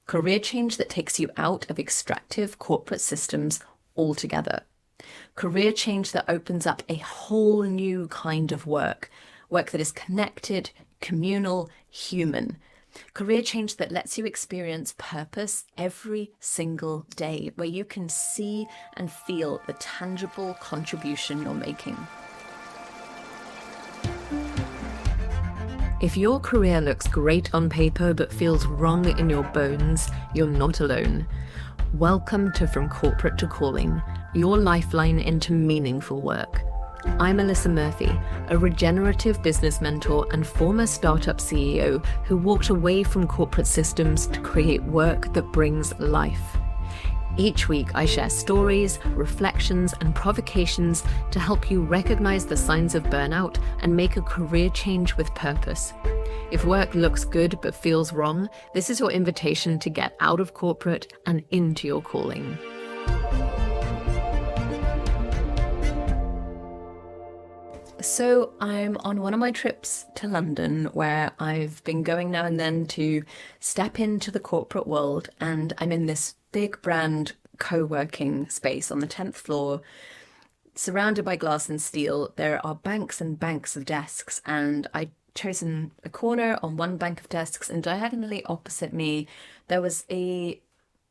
Career change that takes you out of extractive corporate systems altogether. Career change that opens up a whole new kind of work that is connected, communal, human. Career change that lets you experience purpose every single day, where you can see and feel the tangible contribution you're making. If your career looks great on paper but feels wrong in your bones, you're not alone. Welcome to From Corporate to Calling, your lifeline into meaningful work. I'm Alyssa Murphy, a regenerative business mentor and former startup CEO who walked away from corporate systems to create work that brings life. Each week, I share stories, reflections, and provocations to help you recognize the signs of burnout and make a career change with purpose. If work looks good but feels wrong, this is your invitation to get out of corporate and into your calling. So I'm on one of my trips to London, where I've been going now and then to step into the corporate world, and I'm in this big brand co-working space on the 10th floor, surrounded by glass and steel. There are banks and banks of desks, and I'd chosen a corner on one bank of desks, and diagonally opposite me there was a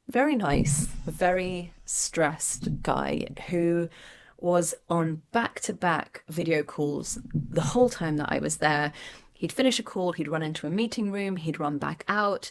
very nice, very stressed guy who was on back-to-back video calls the whole time that I was there. He'd finish a call, he'd run into a meeting room, he'd run back out.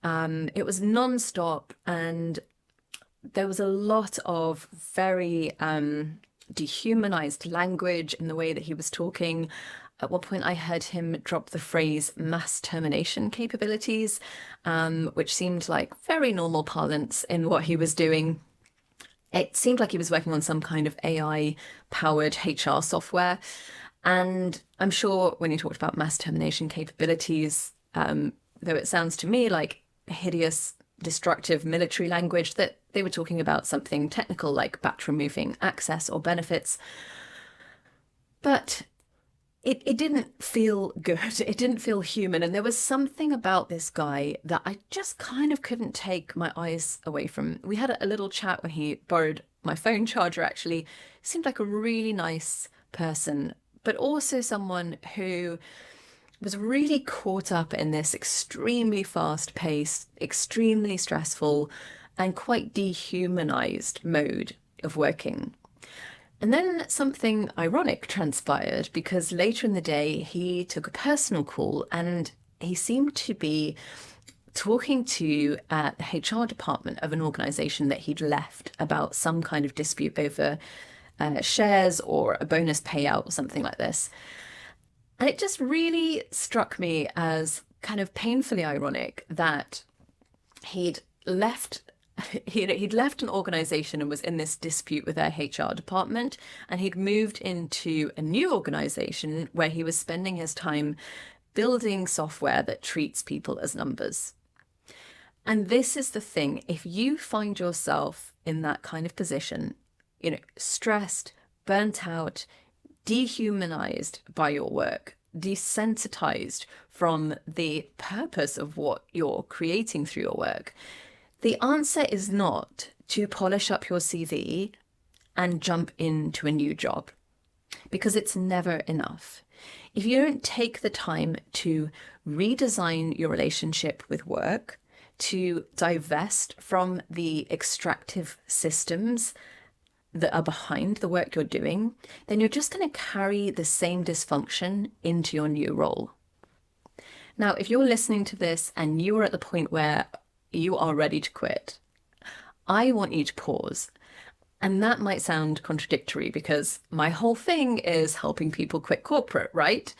It was non-stop, and there was a lot of very dehumanized language in the way that he was talking. At one point, I heard him drop the phrase mass termination capabilities, which seemed like very normal parlance in what he was doing. It seemed like he was working on some kind of AI-powered HR software. And I'm sure when he talked about mass termination capabilities, though it sounds to me like hideous, destructive military language, that they were talking about something technical like batch removing access or benefits. But it didn't feel good. It didn't feel human. And there was something about this guy that I just kind of couldn't take my eyes away from. We had a little chat when he borrowed my phone charger, actually. He seemed like a really nice person, but also someone who was really caught up in this extremely fast-paced, extremely stressful, and quite dehumanized mode of working. And then something ironic transpired, because later in the day, he took a personal call and he seemed to be talking to the HR department of an organization that he'd left about some kind of dispute over shares or a bonus payout or something like this. And it just really struck me as kind of painfully ironic that he'd left an organization and was in this dispute with their HR department, and he'd moved into a new organization where he was spending his time building software that treats people as numbers. And this is the thing: if you find yourself in that kind of position, stressed, burnt out, dehumanized by your work, desensitized from the purpose of what you're creating through your work, the answer is not to polish up your CV and jump into a new job, because it's never enough. If you don't take the time to redesign your relationship with work, to divest from the extractive systems that are behind the work you're doing, then you're just going to carry the same dysfunction into your new role. Now, if you're listening to this and you are at the point where you are ready to quit, I want you to pause. And that might sound contradictory, because my whole thing is helping people quit corporate, right?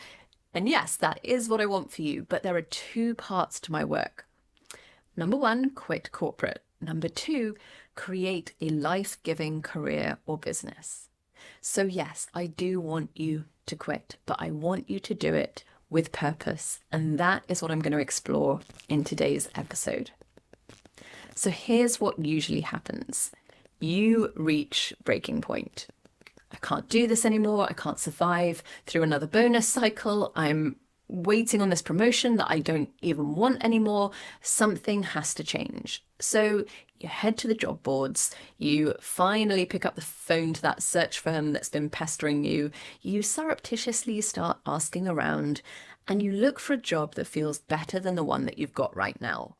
And yes, that is what I want for you, but there are two parts to my work. Number one, quit corporate. Number two, create a life-giving career or business. So yes, I do want you to quit, but I want you to do it with purpose. And that is what I'm going to explore in today's episode. So here's what usually happens. You reach breaking point. I can't do this anymore. I can't survive through another bonus cycle. I'm waiting on this promotion that I don't even want anymore. Something has to change. So you head to the job boards, you finally pick up the phone to that search firm that's been pestering you, you surreptitiously start asking around, and you look for a job that feels better than the one that you've got right now.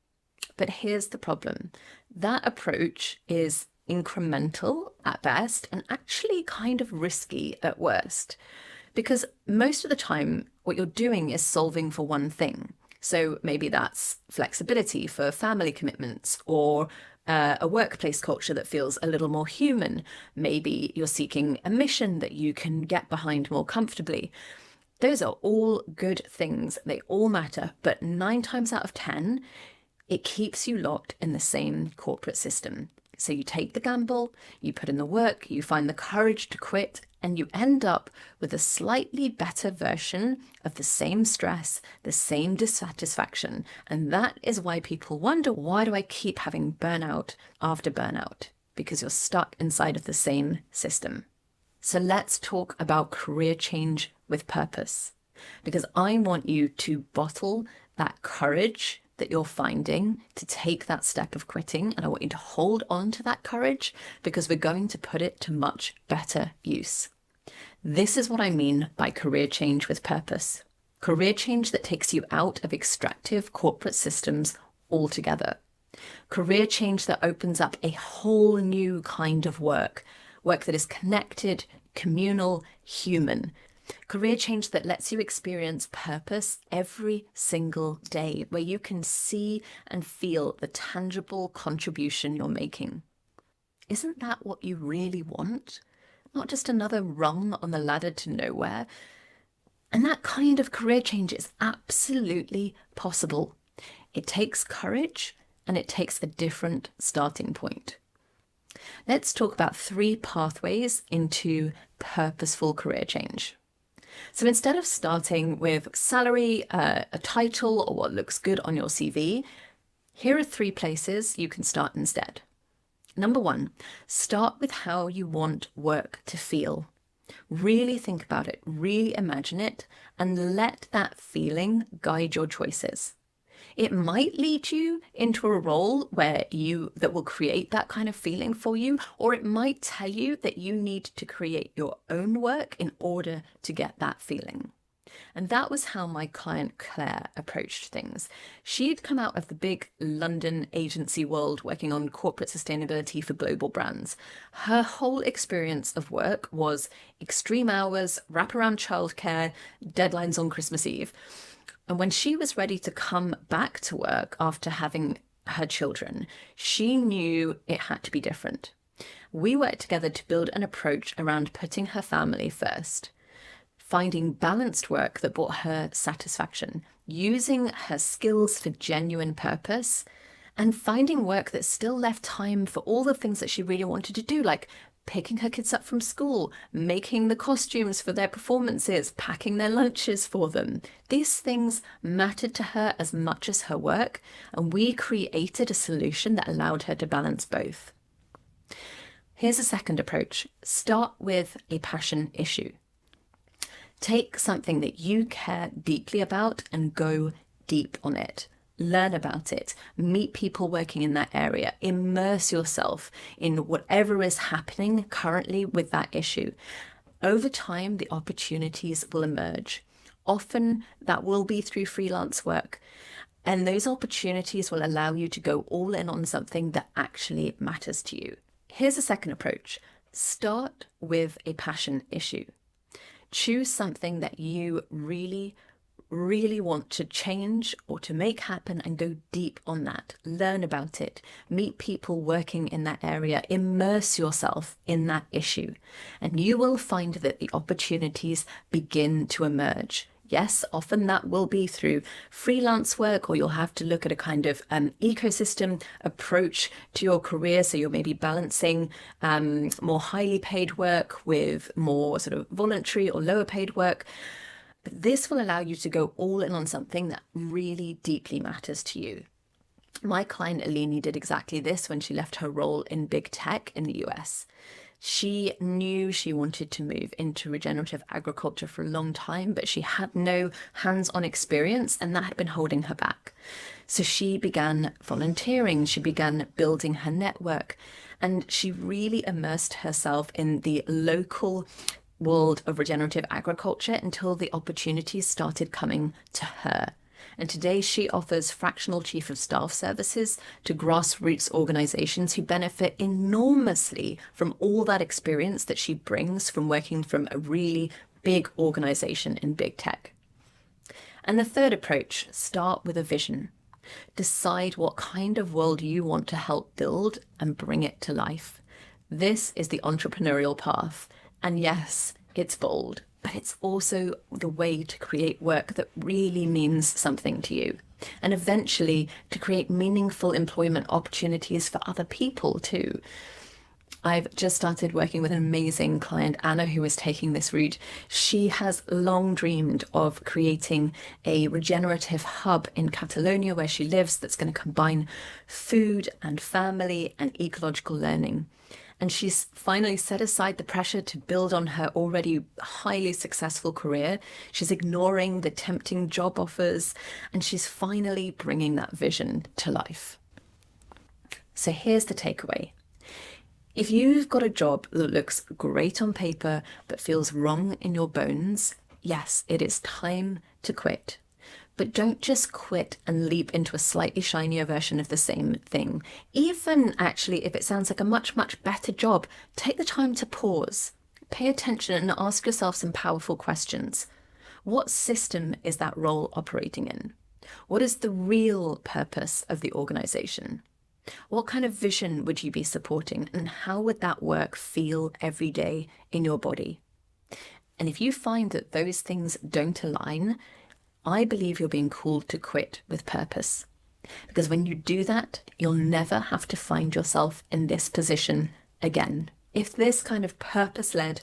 But here's the problem. That approach is incremental at best and actually kind of risky at worst. Because most of the time, what you're doing is solving for one thing. So maybe that's flexibility for family commitments, or a workplace culture that feels a little more human. Maybe you're seeking a mission that you can get behind more comfortably. Those are all good things. They all matter. But 9 times out of 10, it keeps you locked in the same corporate system. So you take the gamble, you put in the work, you find the courage to quit, and you end up with a slightly better version of the same stress, the same dissatisfaction. And that is why people wonder, why do I keep having burnout after burnout? Because you're stuck inside of the same system. So let's talk about career change with purpose, because I want you to bottle that courage that you're finding to take that step of quitting. And I want you to hold on to that courage, because we're going to put it to much better use. This is what I mean by career change with purpose. Career change that takes you out of extractive corporate systems altogether. Career change that opens up a whole new kind of work that is connected, communal, human. Career change that lets you experience purpose every single day, where you can see and feel the tangible contribution you're making. Isn't that what you really want? Not just another rung on the ladder to nowhere. And that kind of career change is absolutely possible. It takes courage, and it takes a different starting point. Let's talk about 3 pathways into purposeful career change. So instead of starting with salary, a title, or what looks good on your CV, here are 3 places you can start instead. Number 1, start with how you want work to feel. Really think about it, really imagine it, and let that feeling guide your choices. It might lead you into a role that will create that kind of feeling for you, or it might tell you that you need to create your own work in order to get that feeling. And that was how my client Claire approached things. She'd come out of the big London agency world working on corporate sustainability for global brands. Her whole experience of work was extreme hours, wraparound childcare, deadlines on Christmas Eve. And when she was ready to come back to work after having her children, she knew it had to be different. We worked together to build an approach around putting her family first, finding balanced work that brought her satisfaction, using her skills for genuine purpose, and finding work that still left time for all the things that she really wanted to do, like picking her kids up from school, making the costumes for their performances, packing their lunches for them. These things mattered to her as much as her work, and we created a solution that allowed her to balance both. Here's a second approach. Start with a passion issue. Take something that you care deeply about and go deep on it. Learn about it, meet people working in that area, immerse yourself in whatever is happening currently with that issue. Over time, the opportunities will emerge. Often that will be through freelance work. And those opportunities will allow you to go all in on something that actually matters to you. Here's a second approach. Start with a passion issue. Choose something that you really want to change or to make happen, and go deep on that. Learn about it. Meet people working in that area. Immerse yourself in that issue. And you will find that the opportunities begin to emerge. Yes, often that will be through freelance work, or you'll have to look at a kind of ecosystem approach to your career. So you're maybe balancing more highly paid work with more sort of voluntary or lower paid work. But this will allow you to go all in on something that really deeply matters to you. My client Alini did exactly this when she left her role in big tech in the US. She knew she wanted to move into regenerative agriculture for a long time, but she had no hands-on experience, and that had been holding her back. So she began volunteering, she began building her network, and she really immersed herself in the local world of regenerative agriculture until the opportunities started coming to her. And today she offers fractional chief of staff services to grassroots organizations who benefit enormously from all that experience that she brings from working from a really big organization in big tech. And the third approach, start with a vision. Decide what kind of world you want to help build and bring it to life. This is the entrepreneurial path. And yes, it's bold, but it's also the way to create work that really means something to you. And eventually to create meaningful employment opportunities for other people too. I've just started working with an amazing client, Anna, who is taking this route. She has long dreamed of creating a regenerative hub in Catalonia where she lives that's going to combine food and family and ecological learning. And she's finally set aside the pressure to build on her already highly successful career. She's ignoring the tempting job offers, and she's finally bringing that vision to life. So here's the takeaway. If you've got a job that looks great on paper but feels wrong in your bones, yes, it is time to quit. But don't just quit and leap into a slightly shinier version of the same thing. Even actually, if it sounds like a much, much better job, take the time to pause, pay attention and ask yourself some powerful questions. What system is that role operating in? What is the real purpose of the organization? What kind of vision would you be supporting, and how would that work feel every day in your body? And if you find that those things don't align, I believe you're being called to quit with purpose. Because when you do that, you'll never have to find yourself in this position again. If this kind of purpose-led,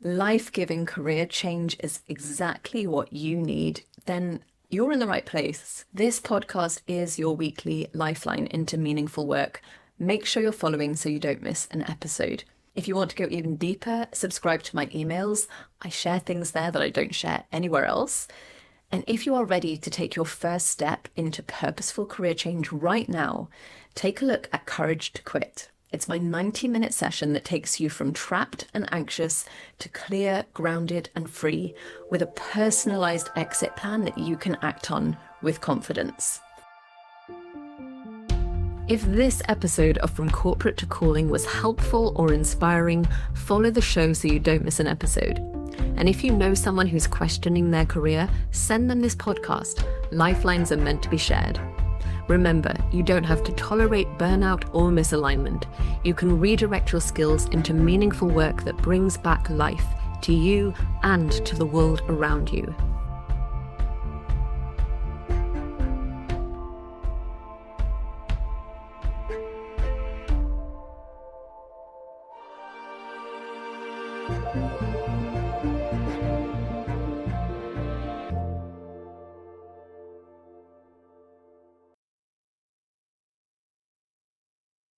life-giving career change is exactly what you need, then you're in the right place. This podcast is your weekly lifeline into meaningful work. Make sure you're following so you don't miss an episode. If you want to go even deeper, subscribe to my emails. I share things there that I don't share anywhere else. And if you are ready to take your first step into purposeful career change right now, take a look at Courage to Quit. It's my 90-minute session that takes you from trapped and anxious to clear, grounded, and free with a personalized exit plan that you can act on with confidence. If this episode of From Corporate to Calling was helpful or inspiring, follow the show so you don't miss an episode. And if you know someone who's questioning their career, send them this podcast. Lifelines are meant to be shared. Remember, you don't have to tolerate burnout or misalignment. You can redirect your skills into meaningful work that brings back life to you and to the world around you.